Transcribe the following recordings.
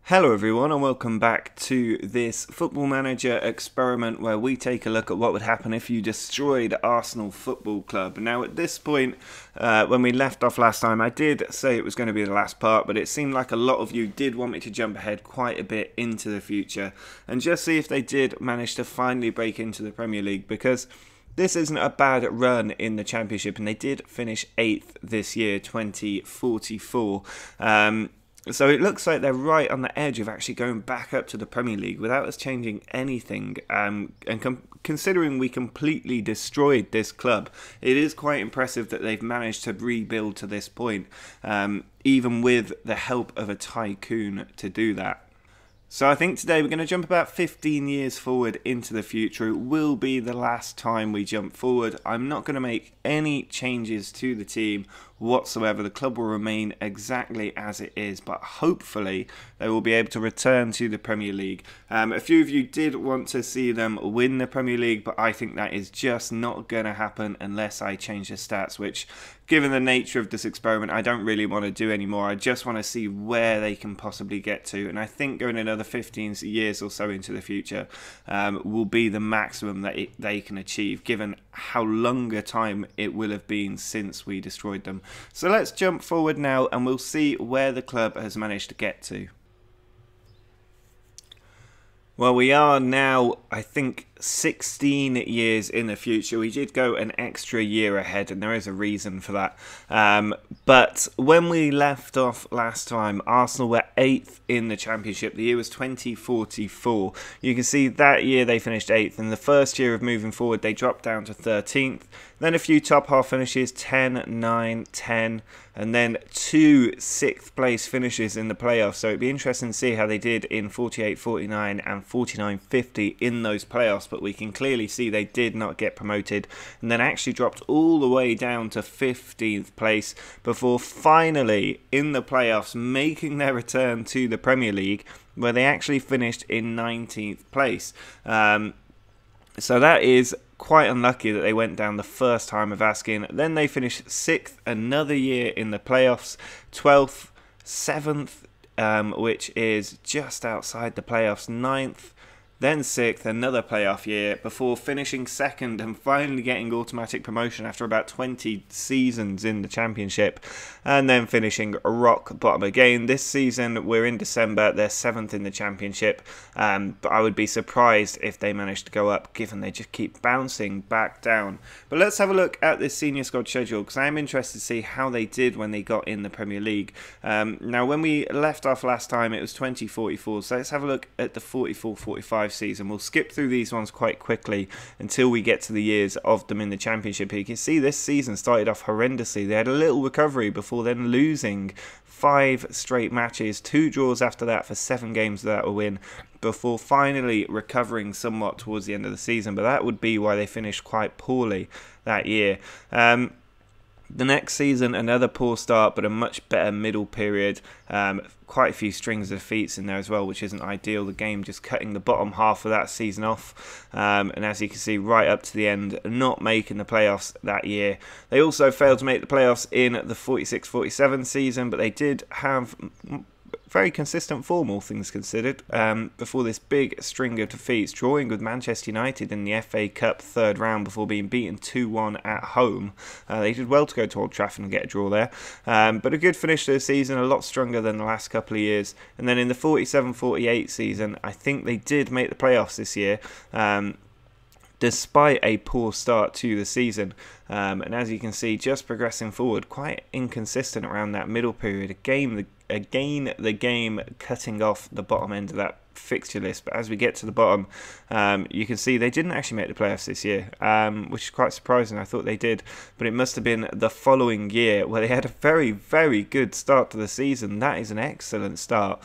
Hello everyone and welcome back to this Football Manager experiment where we take a look at what would happen if you destroyed Arsenal Football Club. Now at this point, when we left off last time, I did say it was going to be the last part, but it seemed like a lot of you did want me to jump ahead quite a bit into the future and just see if they did manage to finally break into the Premier League, because this isn't a bad run in the Championship and they did finish 8th this year, 2044. So it looks like they're right on the edge of actually going back up to the Premier League without us changing anything. And considering we completely destroyed this club, it is quite impressive that they've managed to rebuild to this point, even with the help of a tycoon to do that. So I think today we're going to jump about 15 years forward into the future. It will be the last time we jump forward. I'm not going to make any changes to the team whatsoever. The club will remain exactly as it is, but hopefully they will be able to return to the Premier League. A few of you did want to see them win the Premier League, but I think that is just not going to happen unless I change the stats, which, given the nature of this experiment, I don't really want to do anymore. I just want to see where they can possibly get to, and I think going another 15 years or so into the future will be the maximum that they can achieve, given how long a time it will have been since we destroyed them. So let's jump forward now and we'll see where the club has managed to get to. Well, we are now, I think, 16 years in the future. We did go an extra year ahead, and there is a reason for that. But when we left off last time, Arsenal were 8th in the Championship. The year was 2044. You can see that year they finished 8th. In the first year of moving forward, they dropped down to 13th. Then a few top half finishes, 10, 9, 10, and then 2 6th place finishes in the playoffs. So it'd be interesting to see how they did in 48-49 and 49-50 in those playoffs. But we can clearly see they did not get promoted and then actually dropped all the way down to 15th place before finally in the playoffs making their return to the Premier League, where they actually finished in 19th place. So that is quite unlucky that they went down the first time of asking. Then they finished 6th another year in the playoffs, 12th, 7th, which is just outside the playoffs, 9th, then 6th, another playoff year, before finishing 2nd and finally getting automatic promotion after about 20 seasons in the Championship, and then finishing rock bottom again. This season, we're in December, they're 7th in the Championship, but I would be surprised if they managed to go up, given they just keep bouncing back down. But let's have a look at this senior squad schedule, because I am interested to see how they did when they got in the Premier League. Now, when we left off last time, it was 2044, so let's have a look at the 44-45 season. We'll skip through these ones quite quickly until we get to the years of them in the Championship. You can see this season started off horrendously. They had a little recovery before then losing 5 straight matches, 2 draws after that for 7 games without a win, before finally recovering somewhat towards the end of the season. But that would be why they finished quite poorly that year. The next season, another poor start, but a much better middle period. Quite a few strings of defeats in there as well, which isn't ideal. The game just cutting the bottom half of that season off. And as you can see, right up to the end, not making the playoffs that year. They also failed to make the playoffs in the 46-47 season, but they did have very consistent form, all things considered, before this big string of defeats, drawing with Manchester United in the FA Cup third round before being beaten 2-1 at home. They did well to go to Old Trafford and get a draw there, but a good finish to the season, a lot stronger than the last couple of years. And then in the 47-48 season, I think they did make the playoffs this year, despite a poor start to the season. And as you can see, just progressing forward, quite inconsistent around that middle period. Again, the game cutting off the bottom end of that fixture list. But as we get to the bottom, you can see they didn't actually make the playoffs this year, which is quite surprising. I thought they did, but it must have been the following year where they had a very, very good start to the season. That is an excellent start.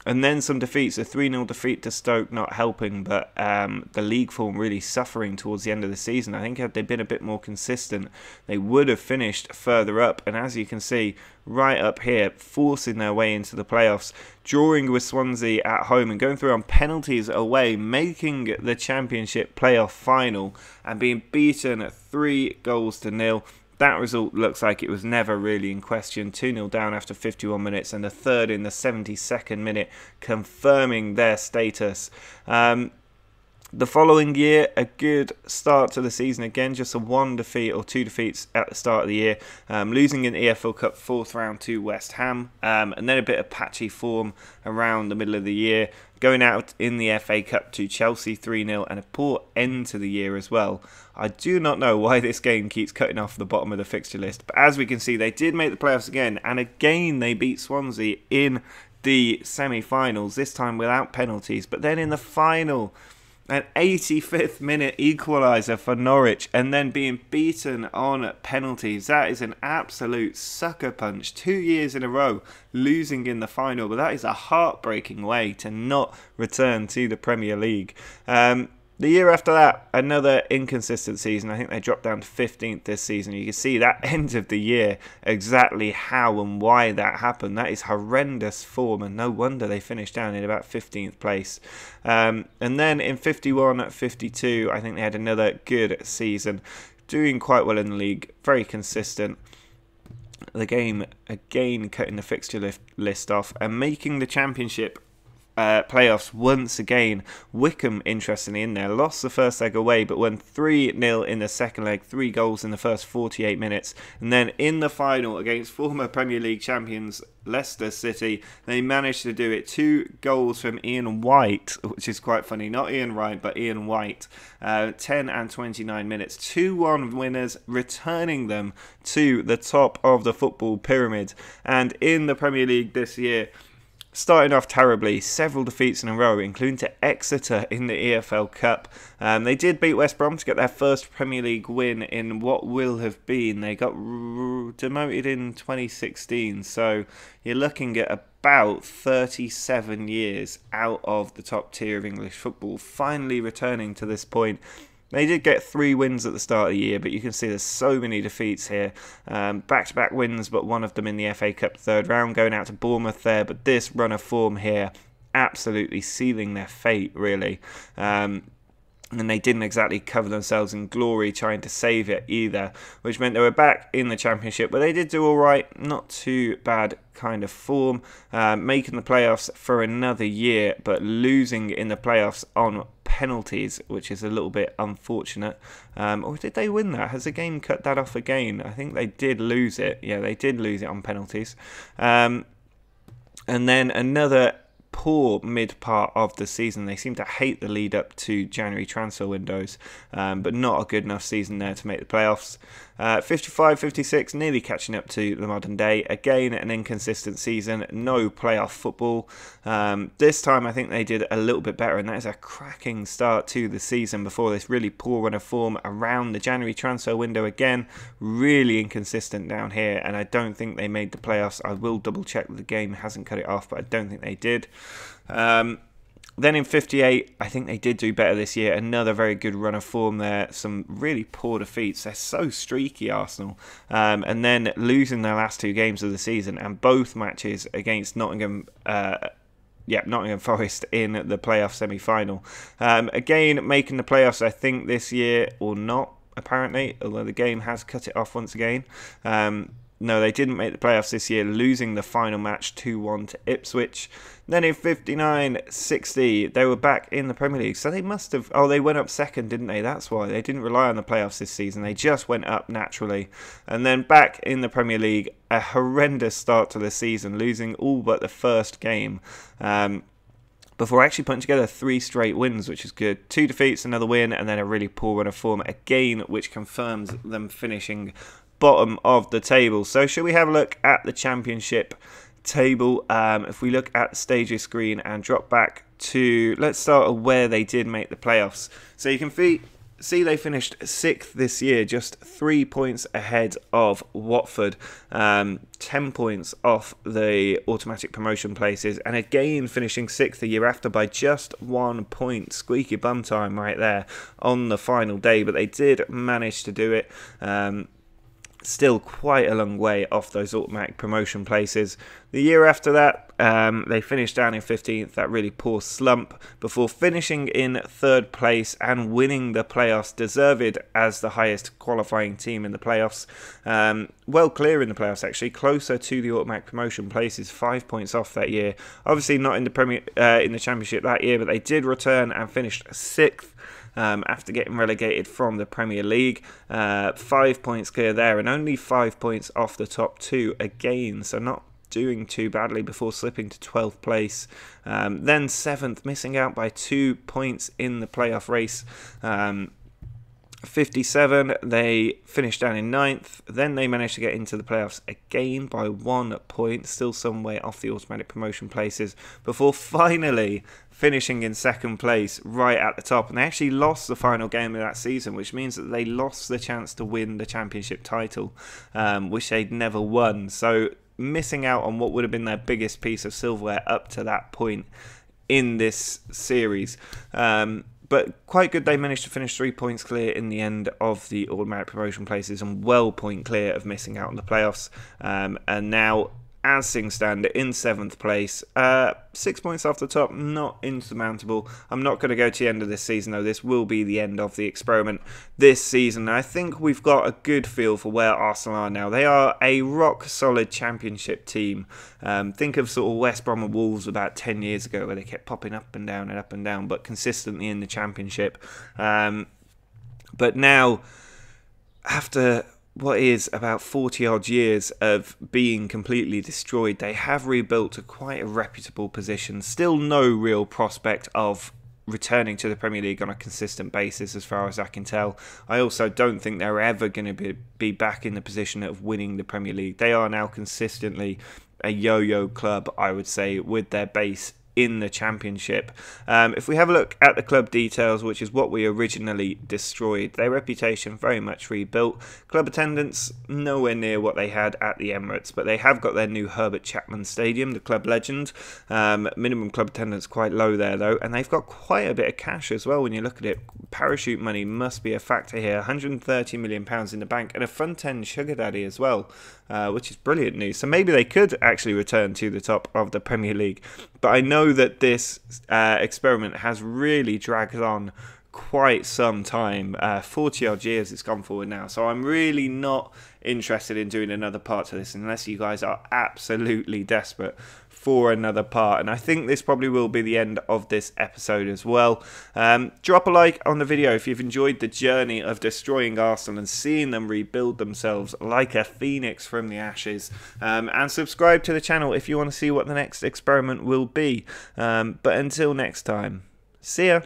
And then some defeats, a 3-0 defeat to Stoke not helping, but the league form really suffering towards the end of the season. I think had they been a bit more consistent, they would have finished further up. And as you can see, right up here, forcing their way into the playoffs, drawing with Swansea at home and going through on penalties away, making the Championship playoff final and being beaten 3-0. that result looks like it was never really in question. 2-0 down after 51 minutes, and a third in the 72nd minute, confirming their status. The following year, a good start to the season again, just a 1 defeat or 2 defeats at the start of the year, losing in the EFL Cup 4th round to West Ham, and then a bit of patchy form around the middle of the year, going out in the FA Cup to Chelsea 3-0, and a poor end to the year as well. I do not know why this game keeps cutting off the bottom of the fixture list, but as we can see, they did make the playoffs again, and again they beat Swansea in the semi-finals, this time without penalties, but then in the final, an 85th minute equaliser for Norwich, and then being beaten on penalties. That is an absolute sucker punch. 2 years in a row losing in the final, but that is a heartbreaking way to not return to the Premier League. The year after that, another inconsistent season. I think they dropped down to 15th this season. You can see that end of the year, exactly how and why that happened. That is horrendous form, and no wonder they finished down in about 15th place. And then in 51-52, I think they had another good season, doing quite well in the league, very consistent. The game, again, cutting the fixture list off and making the Championship playoffs once again. Wickham, interestingly, in there, lost the first leg away, but won 3-0 in the second leg, 3 goals in the first 48 minutes, and then in the final against former Premier League champions Leicester City, they managed to do it. 2 goals from Ian White, which is quite funny, not Ian Wright but Ian White, 10 and 29 minutes, 2-1 winners, returning them to the top of the football pyramid. And in the Premier League this year, starting off terribly, several defeats in a row, including to Exeter in the EFL Cup. They did beat West Brom to get their first Premier League win in what will have been. They got demoted in 2016, so you're looking at about 37 years out of the top tier of English football, finally returning to this point. They did get 3 wins at the start of the year, but you can see there's so many defeats here. Back-to-back wins, but one of them in the FA Cup 3rd round, going out to Bournemouth there. But this run of form here, absolutely sealing their fate, really. And they didn't exactly cover themselves in glory trying to save it either, which meant they were back in the Championship, but they did do all right, not too bad kind of form, making the playoffs for another year, but losing in the playoffs on penalties, which is a little bit unfortunate. Or did they win that? Has the game cut that off again? I think they did lose it. Yeah, they did lose it on penalties. And then another poor mid part of the season. They seem to hate the lead up to January transfer windows, but not a good enough season there to make the playoffs. 55-56, nearly catching up to the modern day. Again, an inconsistent season, no playoff football. This time I think they did a little bit better, and that is a cracking start to the season before this really poor run of form around the January transfer window. Again, really inconsistent down here, and I don't think they made the playoffs. I will double check that the game hasn't cut it off, but I don't think they did. Then in 58, I think they did do better this year. Another very good run of form there. Some really poor defeats. They're so streaky, Arsenal. And then losing their last 2 games of the season, and both matches against Nottingham Forest in the playoff semi-final. Again, making the playoffs, I think, this year, or not, apparently, although the game has cut it off once again. No, they didn't make the playoffs this year, losing the final match 2-1 to Ipswich. Then in 59-60, they were back in the Premier League. So they must have... Oh, they went up second, didn't they? That's why. They didn't rely on the playoffs this season. They just went up naturally. And then back in the Premier League, a horrendous start to the season, losing all but the first game. Before actually putting together 3 straight wins, which is good. 2 defeats, another win, and then a really poor run of form again, which confirms them finishing bottom of the table. So shall we have a look at the Championship table? If we look at the stages screen and drop back to, let's start at where they did make the playoffs. So you can see they finished 6th this year, just 3 points ahead of Watford, 10 points off the automatic promotion places, and again finishing 6th the year after by just 1 point. Squeaky bum time right there on the final day, but they did manage to do it. still quite a long way off those automatic promotion places. The year after that, they finished down in 15th, that really poor slump, before finishing in 3rd place and winning the playoffs, deserved as the highest qualifying team in the playoffs. Well clear in the playoffs, actually, closer to the automatic promotion places, 5 points off that year. Obviously not in the Championship that year, but they did return and finished 6th. After getting relegated from the Premier League. 5 points clear there, and only 5 points off the top 2 again, so not doing too badly before slipping to 12th place. Then 7th, missing out by 2 points in the playoff race. 57, they finished down in 9th. Then they managed to get into the playoffs again by 1 point, still some way off the automatic promotion places, before finally finishing in 2nd place right at the top. And they actually lost the final game of that season, which means that they lost the chance to win the Championship title, which they'd never won. So missing out on what would have been their biggest piece of silverware up to that point in this series. But quite good, they managed to finish 3 points clear in the end of the automatic promotion places and well point clear of missing out on the playoffs. And now, as things stand, in 7th place, 6 points off the top, not insurmountable. I'm not going to go to the end of this season, though. This will be the end of the experiment this season. I think we've got a good feel for where Arsenal are now. They are a rock-solid Championship team. Think of sort of West Brom and Wolves about 10 years ago, where they kept popping up and down, but consistently in the Championship. But now, after what is about 40 odd years of being completely destroyed, they have rebuilt to quite a reputable position. Still no real prospect of returning to the Premier League on a consistent basis, as far as I can tell. I also don't think they're ever going to be back in the position of winning the Premier League. They are now consistently a yo-yo club, I would say, with their base in the Championship. If we have a look at the club details, which is what we originally destroyed, their reputation very much rebuilt. Club attendance nowhere near what they had at the Emirates, but they have got their new Herbert Chapman Stadium, the club legend. Minimum club attendance quite low there though, and they've got quite a bit of cash as well when you look at it. Parachute money must be a factor here. £130 million in the bank, and a front-end sugar daddy as well, which is brilliant news. So maybe they could actually return to the top of the Premier League. But I know that this experiment has really dragged on quite some time. 40 odd years it's gone forward now, so I'm really not interested in doing another part to this unless you guys are absolutely desperate for another part, and I think this probably will be the end of this episode as well. Drop a like on the video if you've enjoyed the journey of destroying Arsenal and seeing them rebuild themselves like a phoenix from the ashes, and subscribe to the channel if you want to see what the next experiment will be. But until next time, see ya.